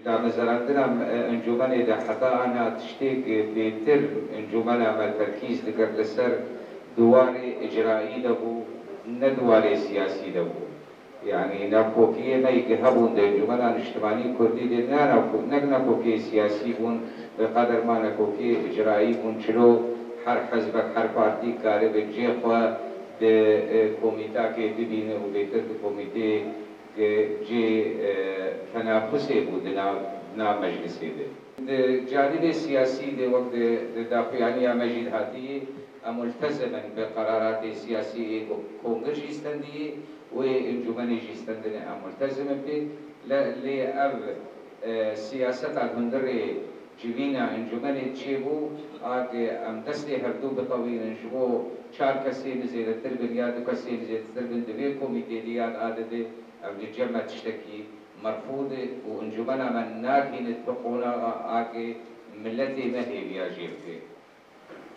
دا نظراندنا انجمن دا حتى أنا تشتيك بيتر انجمن عمل تركيز لقر لسر دواري إجرائي دبو ندواري سياسي دبو يعني ناكوكي ما يجهبون ده انجمن اجتماعي كردي ده ناكوكي سياسي بون بقدر ما ناكوكي إجرائي بون شلو هر حزبك هر بارتي كاره بجي خوا ده كوميتا كي ببينه وبيتر ده كوميتي جي تنافسي بود نا مجلسي ده جانب السياسي ده وقت دافعانية مجيد هاتي ملتزما بقرارات سياسية كونغرس يستندي وانجمن يستندي ملتزما به لأب سياسة الهندري جبينا انجمن تشيبو آگه دسته هردو بطويل انجمو چار کسی نزید تربن یا دو کسی نزید تربن دوی کمیته دیاد عادده الجمع تشتكي مرفوضة وانجمنا من ناكين تبقونا آكي ملتي ما هي بياجيب فيه.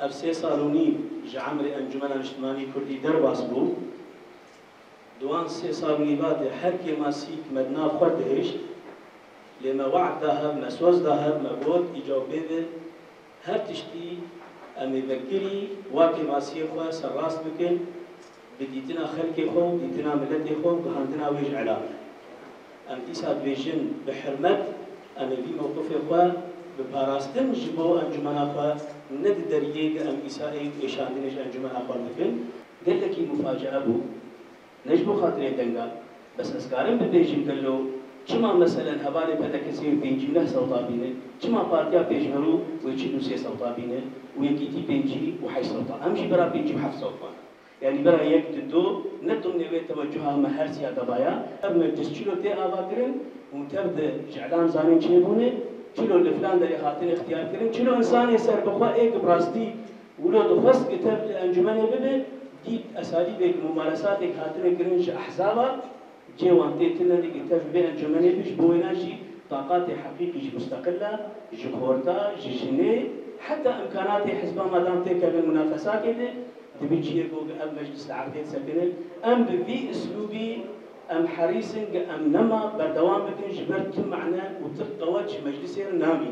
أفسي صالوني جعمري انجمنا الاجتماعي كردي درباس بو دوان سي صالوني بعد حركي ما سيك مدنا خردهش لما وعد ذهب مسوز ذهب مبود إجابة هر تشتي أمي بكري واكي ما سيخوا سراس بكن بديتنا خلقي خو بديتنا ملتي خو بهاندنا ويج علاج ام إساد بيجن بحرمت ام في موقف خو بباراستن جبو انجمنا خو ند دريق ام إسائي إشاندنش انجمنا خو لكن قال لك مفاجأة بو نجبو خاطري دنگا بس اسكارم ببيجن قال له چما مثلا هبالي بدا كسير بينجي نه صوتا بينه چما بارتيا بيجهرو ويچلو سي صوتا بينه ويكيتي بينجي وحي صوتا امشي برا بينجي وحف صوتا يعني برا يكتدو ندم نوي توجهها مهرسيا دبايا اما جسچلو تي آواكرين ومتبد جعلان زانين چيبونه چلو لفلان داري خاطين اختيار كرين چلو انساني سر بخوا ايك براستي ولو دخص كتاب لأنجمنه ببه ديت اساليبك ممارساتك خاطين كرينش احزابا جيوان تيتنا دي كتاب بأنجمنه بش بويناشي طاقات حقيقي مستقلة جخورتا جيجيني حتى امكانات حزبها ما دام تيكا بالمنافسات كده تبي تجي يقول أم مجلس العقدين سكنه أم بذي أسلوبي أم حريصن أم نما بردوام بكن جبرت معنا وتقوى مجلس نامي